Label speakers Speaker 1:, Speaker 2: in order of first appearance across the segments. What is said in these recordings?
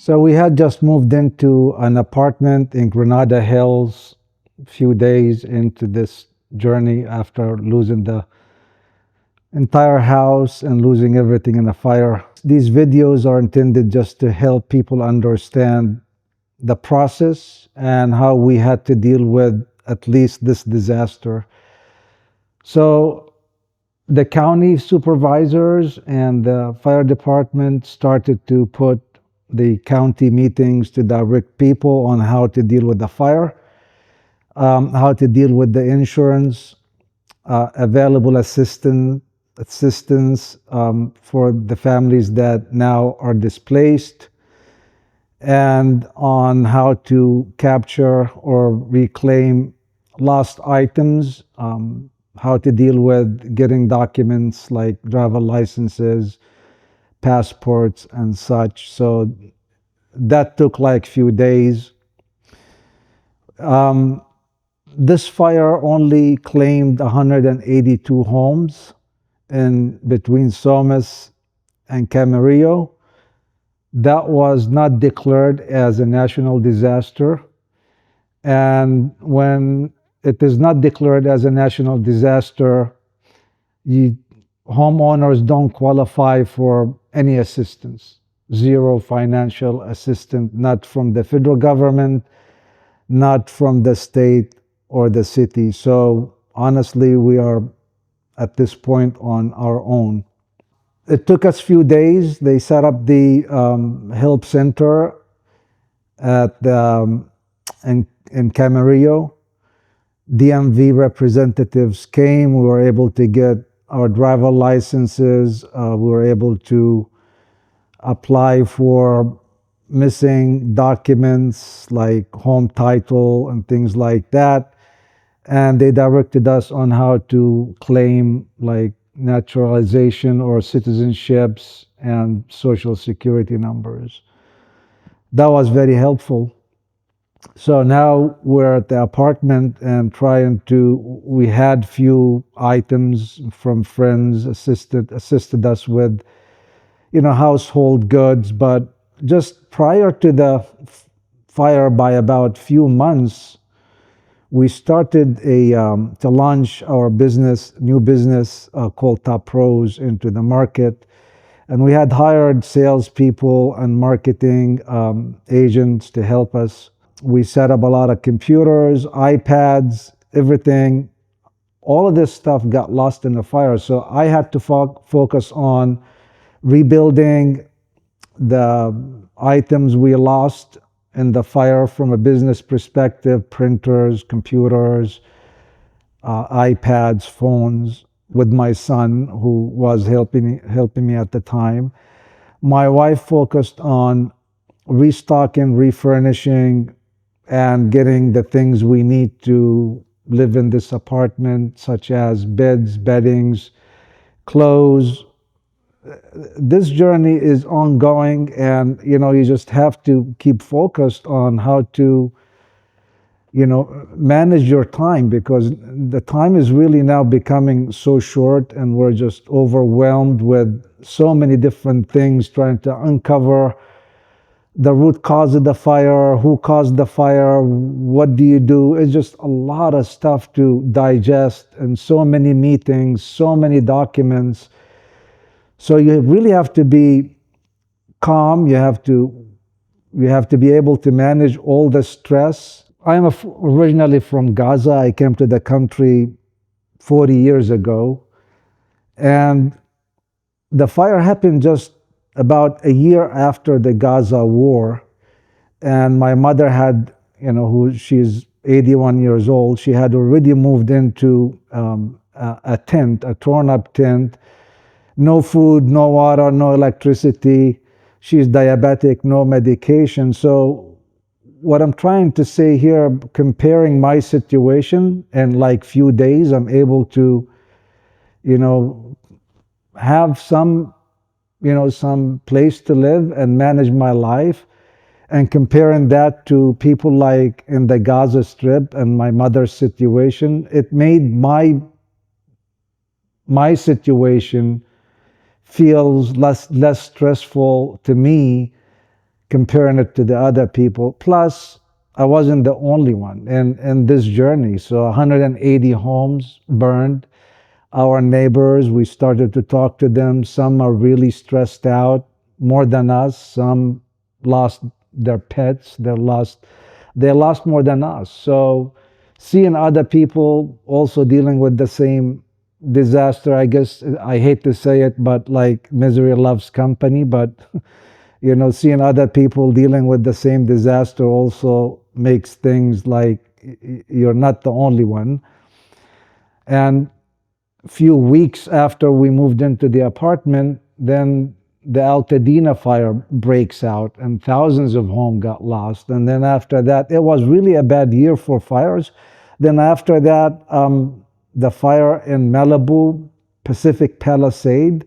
Speaker 1: So we had just moved into an apartment in Granada Hills a few days into this journey after losing the entire house and losing everything in a fire. These videos are intended just to help people understand the process and how we had to deal with at least this disaster. So the county supervisors and the fire department started to put the county meetings to direct people on how to deal with the fire, how to deal with the insurance, available assistance for the families that now are displaced, and on how to capture or reclaim lost items, how to deal with getting documents like driver licenses, passports, and such. So that took like few days. This fire only claimed 182 homes in between Somes and Camarillo. That was not declared as a national disaster. And when it is not declared as a national disaster, homeowners don't qualify for any assistance. Zero financial assistance, not from the federal government, not from the state or the city. So honestly, we are at this point on our own. It took us a few days. They set up the help center at in Camarillo. DMV representatives came. We were able to get our driver licenses. We were able to apply for missing documents like home title and things like that. And they directed us on how to claim like naturalization or citizenships and social security numbers. That was very helpful. So now we're at the apartment and we had few items from friends assisted us with, household goods, but just prior to the fire by about few months, we started to launch our new business called TopProz into the market. And we had hired salespeople and marketing agents to help us. We set up a lot of computers, iPads, everything. All of this stuff got lost in the fire. So I had to focus on rebuilding the items we lost in the fire from a business perspective: printers, computers, iPads, phones, with my son who was helping me at the time. My wife focused on restocking, refurnishing, and getting the things we need to live in this apartment, such as beds, beddings, clothes. This journey is ongoing, and you just have to keep focused on how to manage your time, because the time is really now becoming so short, and we're just overwhelmed with so many different things, trying to uncover the root cause of the fire, who caused the fire, what do you do. It's just a lot of stuff to digest, and so many meetings, so many documents. So you really have to be calm. You have to be able to manage all the stress. I'm originally from Gaza. I came to the country 40 years ago, and the fire happened just about a year after the Gaza war. And my mother had, she's 81 years old. She had already moved into a tent, a torn up tent. No food, no water, no electricity. She's diabetic, no medication. So what I'm trying to say here, comparing my situation, in like few days, I'm able to, have some place to live and manage my life. And comparing that to people like in the Gaza Strip and my mother's situation, it made my situation feels less stressful to me comparing it to the other people. Plus, I wasn't the only one in this journey. So 180 homes burned. Our neighbors, we started to talk to them. Some are really stressed out more than us. Some lost their pets. They lost more than us. So seeing other people also dealing with the same disaster, I guess I hate to say it, but like misery loves company. But seeing other people dealing with the same disaster also makes things like you're not the only one. And few weeks after we moved into the apartment, then the Altadena fire breaks out and thousands of homes got lost. And then after that, it was really a bad year for fires. Then after that, the fire in Malibu, Pacific Palisade,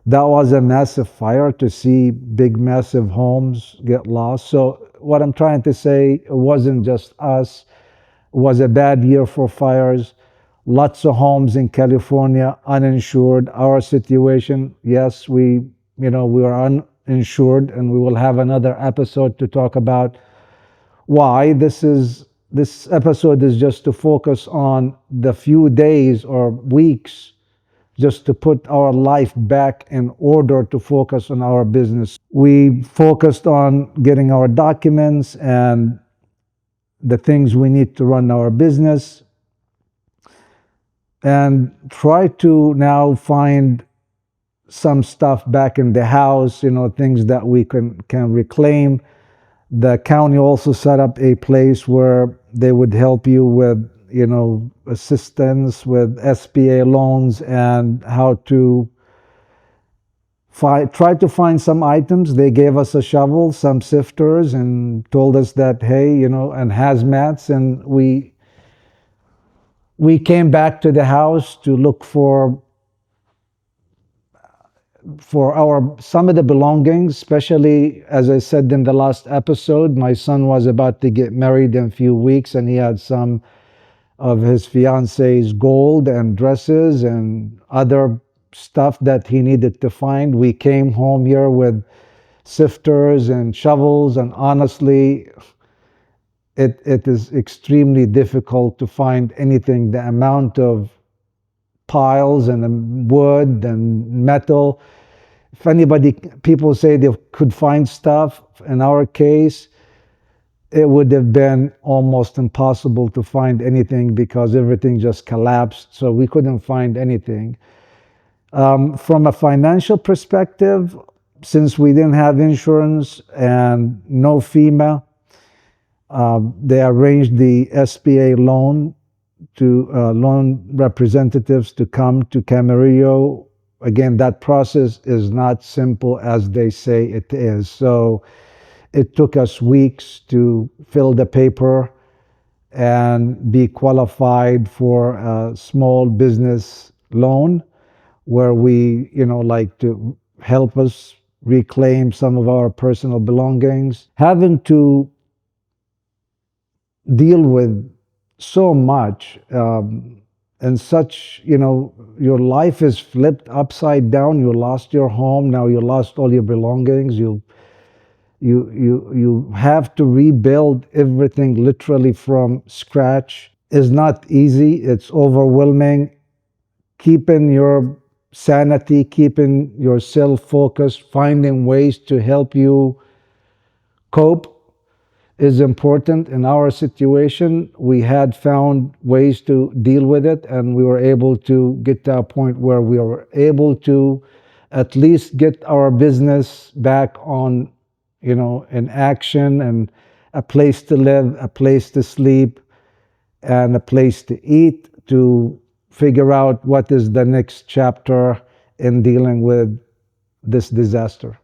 Speaker 1: that was a massive fire to see big, massive homes get lost. So what I'm trying to say, it wasn't just us. It was a bad year for fires. Lots of homes in California uninsured. Our situation, yes, we are uninsured, and we will have another episode to talk about why. This episode is just to focus on the few days or weeks, just to put our life back in order to focus on our business. We focused on getting our documents and the things we need to run our business, and try to now find some stuff back in the house, things that we can reclaim. The county also set up a place where they would help you with, assistance with SBA loans and how to try to find some items. They gave us a shovel, some sifters, and told us that, hey, and hazmats, and we came back to the house to look for our some of the belongings, especially as I said in the last episode, my son was about to get married in a few weeks, and he had some of his fiance's gold and dresses and other stuff that he needed to find. We came home here with sifters and shovels, and honestly, it is extremely difficult to find anything. The amount of piles and wood and metal. If anybody, people say they could find stuff, in our case, it would have been almost impossible to find anything because everything just collapsed. So we couldn't find anything. From a financial perspective, since we didn't have insurance and no FEMA, they arranged the SBA loan to loan representatives to come to Camarillo. Again, that process is not simple as they say it is. So it took us weeks to fill the paper and be qualified for a small business loan where we, like to help us reclaim some of our personal belongings. Having to deal with so much and such, your life is flipped upside down. You lost your home, now you lost all your belongings. You have to rebuild everything literally from scratch. Is not easy. It's overwhelming. Keeping your sanity, keeping yourself focused, finding ways to help you cope is important. In our situation, we had found ways to deal with it, and we were able to get to a point where we were able to at least get our business back on, in action, and a place to live, a place to sleep, and a place to eat, to figure out what is the next chapter in dealing with this disaster.